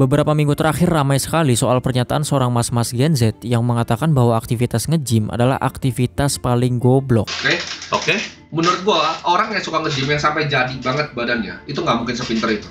Beberapa minggu terakhir ramai sekali soal pernyataan seorang mas-mas Gen Z yang mengatakan bahwa aktivitas nge-gym adalah aktivitas paling goblok. Oke. Menurut gua, orang yang suka nge-gym yang sampai jadi banget badannya, itu nggak mungkin sepinter itu.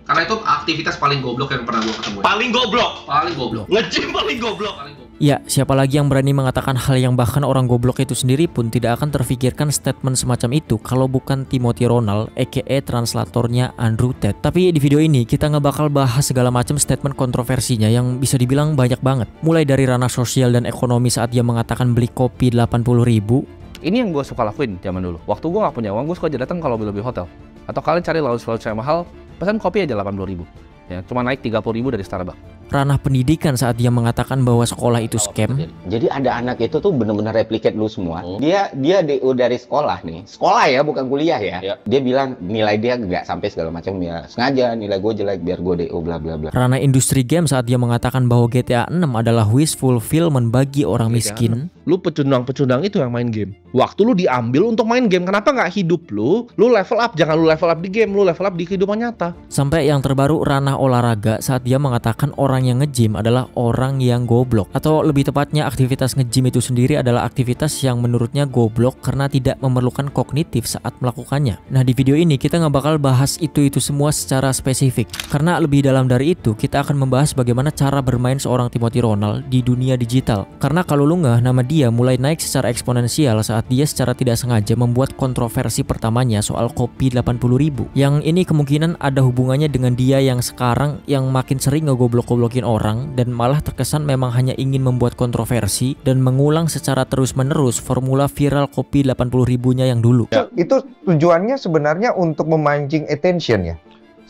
Karena itu aktivitas paling goblok yang pernah gua ketemu. Paling goblok? Paling goblok. Nge-gym paling goblok? Ya, siapa lagi yang berani mengatakan hal yang bahkan orang goblok itu sendiri pun tidak akan terfikirkan statement semacam itu kalau bukan Timothy Ronald, aka translatornya Andrew Tate. Tapi di video ini kita nggak bakal bahas segala macam statement kontroversinya yang bisa dibilang banyak banget. Mulai dari ranah sosial dan ekonomi saat dia mengatakan beli kopi 80.000. Ini yang gue suka lakuin zaman dulu. Waktu gue gak punya uang, gue suka aja datang kalau lebih hotel. Atau kalian cari lounge-lounge yang mahal, pesan kopi aja 80.000. Ya, cuma naik 30.000 dari Starbucks. Ranah pendidikan saat dia mengatakan bahwa sekolah itu scam. Jadi ada anak itu tuh bener-bener replicate lu semua. Dia DO dari sekolah nih. Sekolah ya, bukan kuliah ya. Dia bilang nilai dia nggak sampai segala macam ya. Sengaja nilai gue jelek biar gue DO bla bla bla. Ranah industri game saat dia mengatakan bahwa GTA 6 adalah wish fulfillment bagi orang miskin. Lu pecundang-pecundang itu yang main game. Waktu lu diambil untuk main game, kenapa nggak hidup lu level up, jangan lu level up di game, lu level up di kehidupan nyata. Sampai yang terbaru ranah olahraga saat dia mengatakan orang yang nge-gym adalah orang yang goblok. Atau lebih tepatnya aktivitas nge-gym itu sendiri adalah aktivitas yang menurutnya goblok karena tidak memerlukan kognitif saat melakukannya. Nah, di video ini kita nggak bakal bahas itu semua secara spesifik. Karena lebih dalam dari itu, kita akan membahas bagaimana cara bermain seorang Timothy Ronald di dunia digital. Karena kalau lu nggak, nama dia mulai naik secara eksponensial saat dia secara tidak sengaja membuat kontroversi pertamanya soal kopi 80.000. Yang ini kemungkinan ada hubungannya dengan dia yang sekarang yang makin sering ngegoblok-goblokin orang dan malah terkesan memang hanya ingin membuat kontroversi dan mengulang secara terus-menerus formula viral kopi 80.000-nya yang dulu. Itu tujuannya sebenarnya untuk memancing attention ya?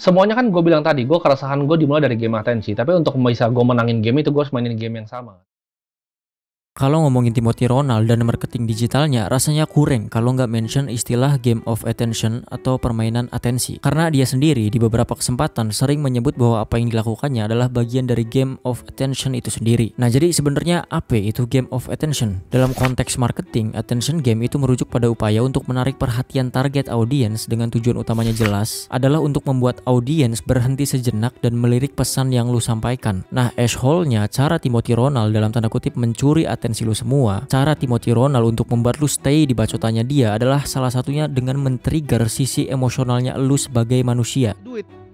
Semuanya kan gue bilang tadi, gue keresahan gue dimulai dari game atensi. Tapi untuk bisa gue menangin game itu, gue harus mainin game yang sama. Kalau ngomongin Timothy Ronald dan marketing digitalnya, rasanya kurang kalau nggak mention istilah game of attention atau permainan atensi. Karena dia sendiri di beberapa kesempatan sering menyebut bahwa apa yang dilakukannya adalah bagian dari game of attention itu sendiri. Nah, jadi sebenarnya apa itu game of attention? Dalam konteks marketing, attention game itu merujuk pada upaya untuk menarik perhatian target audiens dengan tujuan utamanya jelas adalah untuk membuat audiens berhenti sejenak dan melirik pesan yang lu sampaikan. Nah, asshole-nya cara Timothy Ronald dalam tanda kutip mencuri atensi lu semua. Cara Timothy Ronald untuk membuat lu stay di bacotannya dia adalah salah satunya dengan men-trigger sisi emosionalnya lu sebagai manusia.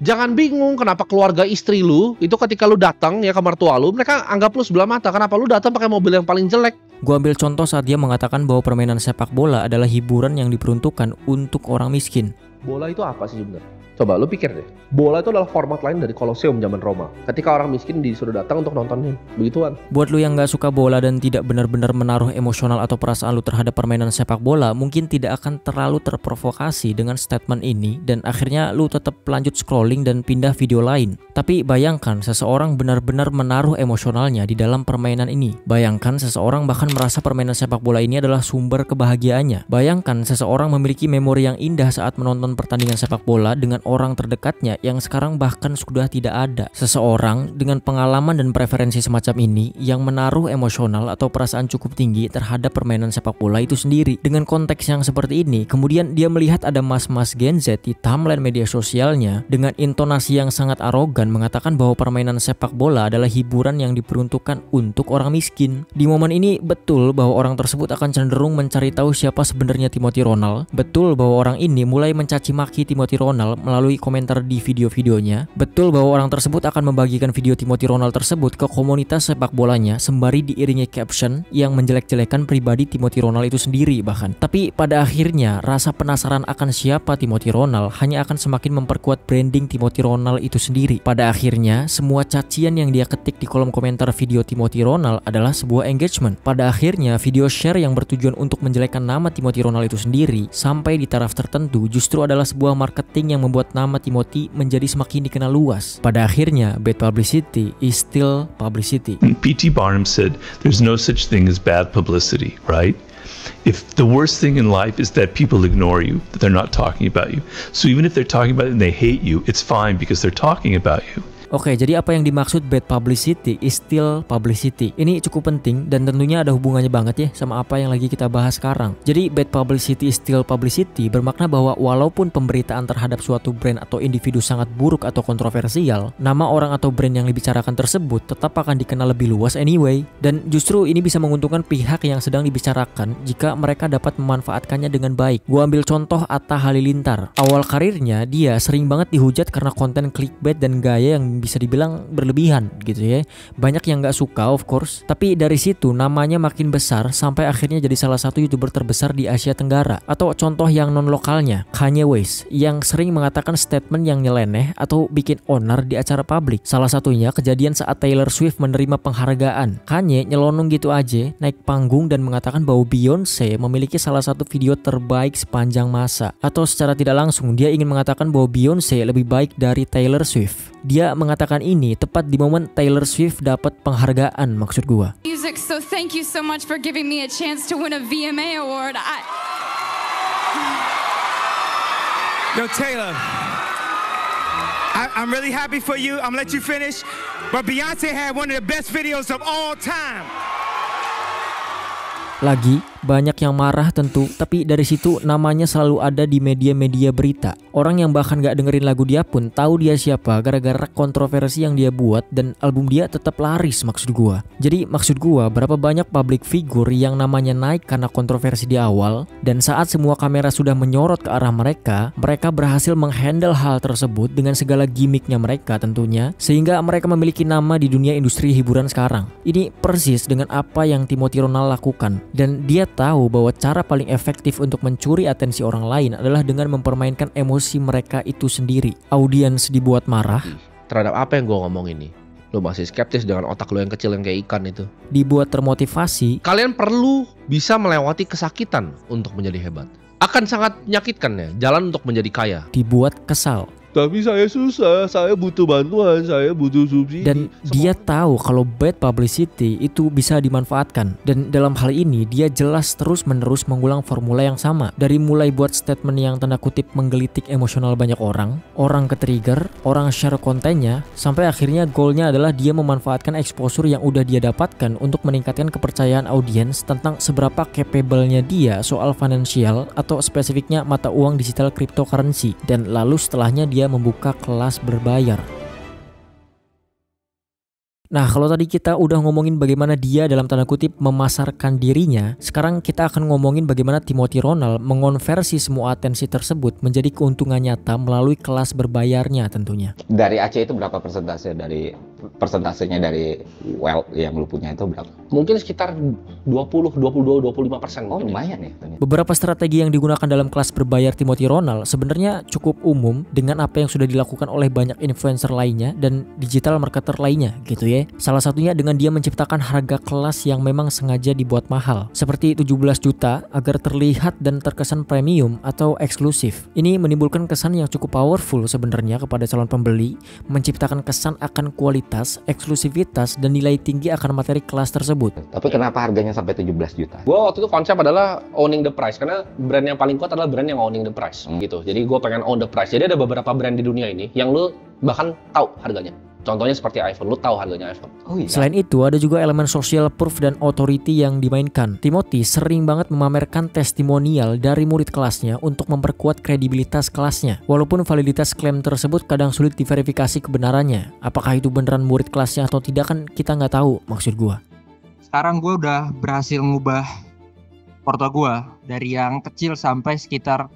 Jangan bingung kenapa keluarga istri lu itu ketika lu datang ya ke mertua lu, mereka anggap lu sebelah mata. Kenapa lu datang pakai mobil yang paling jelek? Gua ambil contoh saat dia mengatakan bahwa permainan sepak bola adalah hiburan yang diperuntukkan untuk orang miskin. Bola itu apa sih sebenarnya? Coba lu pikir deh. Bola itu adalah format lain dari Colosseum zaman Roma. Ketika orang miskin disuruh datang untuk nontonin. Begituan. Buat lu yang gak suka bola dan tidak benar-benar menaruh emosional atau perasaan lu terhadap permainan sepak bola, mungkin tidak akan terlalu terprovokasi dengan statement ini dan akhirnya lu tetap lanjut scrolling dan pindah video lain. Tapi bayangkan seseorang benar-benar menaruh emosionalnya di dalam permainan ini. Bayangkan seseorang bahkan merasa permainan sepak bola ini adalah sumber kebahagiaannya. Bayangkan seseorang memiliki memori yang indah saat menonton pertandingan sepak bola dengan orang terdekatnya yang sekarang bahkan sudah tidak ada. Seseorang dengan pengalaman dan preferensi semacam ini yang menaruh emosional atau perasaan cukup tinggi terhadap permainan sepak bola itu sendiri. Dengan konteks yang seperti ini, kemudian dia melihat ada mas-mas Gen Z di timeline media sosialnya dengan intonasi yang sangat arogan mengatakan bahwa permainan sepak bola adalah hiburan yang diperuntukkan untuk orang miskin. Di momen ini betul bahwa orang tersebut akan cenderung mencari tahu siapa sebenarnya Timothy Ronald. Betul bahwa orang ini mulai mencaci maki Timothy Ronald melalui komentar di video-videonya. Betul bahwa orang tersebut akan membagikan video Timothy Ronald tersebut ke komunitas sepak bolanya sembari diiringi caption yang menjelek-jelekan pribadi Timothy Ronald itu sendiri bahkan. Tapi pada akhirnya rasa penasaran akan siapa Timothy Ronald hanya akan semakin memperkuat branding Timothy Ronald itu sendiri. Pada akhirnya semua cacian yang dia ketik di kolom komentar video Timothy Ronald adalah sebuah engagement. Pada akhirnya video share yang bertujuan untuk menjelekkan nama Timothy Ronald itu sendiri sampai di taraf tertentu justru adalah sebuah marketing yang membuat nama Timothy menjadi semakin dikenal luas. Pada akhirnya, bad publicity is still publicity. P.T. Barnum said, "There's no such thing as bad publicity," right? If the worst thing in life is that people ignore you, that they're not talking about you. So even if they're talking about it and they hate you, it's fine because they're talking about you. Oke, jadi apa yang dimaksud bad publicity is still publicity? Ini cukup penting dan tentunya ada hubungannya banget ya sama apa yang lagi kita bahas sekarang. Jadi bad publicity is still publicity bermakna bahwa walaupun pemberitaan terhadap suatu brand atau individu sangat buruk atau kontroversial, nama orang atau brand yang dibicarakan tersebut tetap akan dikenal lebih luas anyway. Dan justru ini bisa menguntungkan pihak yang sedang dibicarakan jika mereka dapat memanfaatkannya dengan baik. Gua ambil contoh Atta Halilintar. Awal karirnya dia sering banget dihujat karena konten clickbait dan gaya yang bisa dibilang berlebihan gitu ya. Banyak yang gak suka of course, tapi dari situ namanya makin besar sampai akhirnya jadi salah satu YouTuber terbesar di Asia Tenggara. Atau contoh yang non-lokalnya, Kanye West yang sering mengatakan statement yang nyeleneh atau bikin onar di acara publik. Salah satunya kejadian saat Taylor Swift menerima penghargaan. Kanye nyelonong gitu aja naik panggung dan mengatakan bahwa Beyonce memiliki salah satu video terbaik sepanjang masa. Atau secara tidak langsung dia ingin mengatakan bahwa Beyonce lebih baik dari Taylor Swift. Dia mengatakan ini tepat di momen Taylor Swift dapat penghargaan maksud gua. Music, so thank you so much for giving me a chance to win a VMA award. Yo, Taylor, I'm really happy for you. I'm gonna let you finish. But Beyonce had one of the best videos of all time. Lagi, banyak yang marah tentu, tapi dari situ namanya selalu ada di media-media berita. Orang yang bahkan gak dengerin lagu dia pun tahu dia siapa gara-gara kontroversi yang dia buat dan album dia tetap laris maksud gua. Jadi maksud gua berapa banyak public figure yang namanya naik karena kontroversi di awal dan saat semua kamera sudah menyorot ke arah mereka berhasil menghandle hal tersebut dengan segala gimmicknya mereka tentunya sehingga mereka memiliki nama di dunia industri hiburan sekarang. Ini persis dengan apa yang Timothy Ronald lakukan. Dan dia tahu bahwa cara paling efektif untuk mencuri atensi orang lain adalah dengan mempermainkan emosi mereka itu sendiri. Audiens dibuat marah. Terhadap apa yang gue ngomong ini? Lo masih skeptis dengan otak lo yang kecil yang kayak ikan itu. Dibuat termotivasi. Kalian perlu bisa melewati kesakitan untuk menjadi hebat. Akan sangat menyakitkan ya, jalan untuk menjadi kaya. Dibuat kesal. Tapi saya susah, saya butuh bantuan, saya butuh subsidi. Dan dia tahu kalau bad publicity itu bisa dimanfaatkan. Dan dalam hal ini dia jelas terus-menerus mengulang formula yang sama. Dari mulai buat statement yang tanda kutip menggelitik emosional banyak orang ke-trigger, orang share kontennya, sampai akhirnya goalnya adalah dia memanfaatkan exposure yang udah dia dapatkan untuk meningkatkan kepercayaan audiens tentang seberapa capable-nya dia soal financial atau spesifiknya mata uang digital cryptocurrency. Dan lalu setelahnya dia membuka kelas berbayar. Nah, kalau tadi kita udah ngomongin bagaimana dia dalam tanda kutip memasarkan dirinya, sekarang kita akan ngomongin bagaimana Timothy Ronald mengonversi semua atensi tersebut menjadi keuntungan nyata melalui kelas berbayarnya tentunya. Dari Aceh itu berapa persentasenya dari wealth yang lu punya itu berapa? Mungkin sekitar 20, 22, 25%. Oh, lumayan ya. Beberapa strategi yang digunakan dalam kelas berbayar Timothy Ronald sebenarnya cukup umum dengan apa yang sudah dilakukan oleh banyak influencer lainnya dan digital marketer lainnya gitu ya. Salah satunya dengan dia menciptakan harga kelas yang memang sengaja dibuat mahal, seperti 17 juta agar terlihat dan terkesan premium atau eksklusif. Ini menimbulkan kesan yang cukup powerful sebenarnya kepada calon pembeli, menciptakan kesan akan kualitas, eksklusivitas, dan nilai tinggi akan materi kelas tersebut. Tapi kenapa harganya sampai 17 juta? Gua waktu itu konsep adalah owning the price, karena brand yang paling kuat adalah brand yang owning the price gitu. Jadi gue pengen own the price. Jadi ada beberapa brand di dunia ini yang lu bahkan tahu harganya. Contohnya seperti iPhone, lu tahu harganya iPhone. Oh iya. Selain itu ada juga elemen social proof dan authority yang dimainkan. Timothy sering banget memamerkan testimonial dari murid kelasnya untuk memperkuat kredibilitas kelasnya. Walaupun validitas klaim tersebut kadang sulit diverifikasi kebenarannya. Apakah itu beneran murid kelasnya atau tidak kan kita nggak tahu maksud gua. Sekarang gue udah berhasil ngubah porto gue dari yang kecil sampai sekitar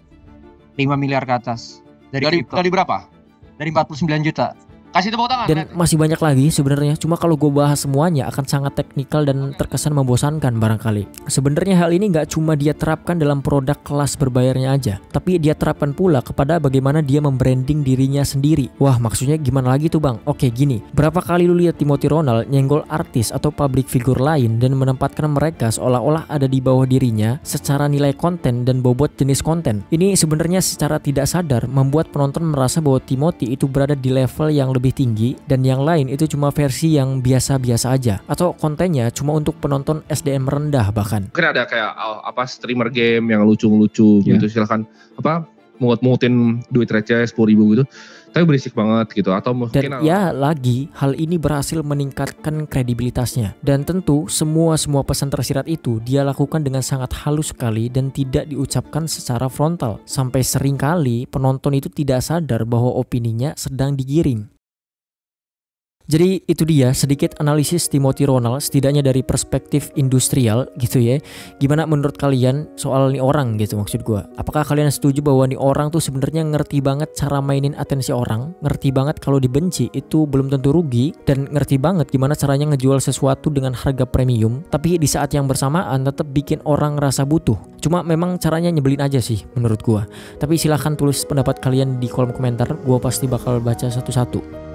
5 miliar ke atas. Dari berapa? Dari 49 juta. Kasih tepuk tangan. Dan masih banyak lagi sebenarnya. Cuma kalau gue bahas semuanya akan sangat teknikal dan terkesan membosankan barangkali. Sebenarnya hal ini nggak cuma dia terapkan dalam produk kelas berbayarnya aja, tapi dia terapkan pula kepada bagaimana dia membranding dirinya sendiri. Wah, maksudnya gimana lagi tuh bang? Oke gini, berapa kali lu lihat Timothy Ronald nyenggol artis atau public figure lain dan menempatkan mereka seolah-olah ada di bawah dirinya secara nilai konten dan bobot jenis konten. Ini sebenarnya secara tidak sadar membuat penonton merasa bahwa Timothy itu berada di level yang lebih tinggi dan yang lain itu cuma versi yang biasa-biasa aja atau kontennya cuma untuk penonton SDM rendah bahkan. Mungkin ada kayak streamer game yang lucu-lucu gitu, silakan mungut-mungutin duit receh 10.000 gitu. tapi berisik banget gitu, atau mungkin Dan ya lagi, hal ini berhasil meningkatkan kredibilitasnya. Dan tentu semua pesan tersirat itu dia lakukan dengan sangat halus sekali dan tidak diucapkan secara frontal. Sampai seringkali penonton itu tidak sadar bahwa opininya sedang digiring. Jadi itu dia sedikit analisis Timothy Ronald, setidaknya dari perspektif industrial gitu ya. Gimana menurut kalian soal nih orang gitu, maksud gue? Apakah kalian setuju bahwa nih orang tuh sebenarnya ngerti banget cara mainin atensi orang, ngerti banget kalau dibenci itu belum tentu rugi, dan ngerti banget gimana caranya ngejual sesuatu dengan harga premium, tapi di saat yang bersamaan tetap bikin orang ngerasa butuh. Cuma memang caranya nyebelin aja sih menurut gue. Tapi silahkan tulis pendapat kalian di kolom komentar, gue pasti bakal baca satu-satu.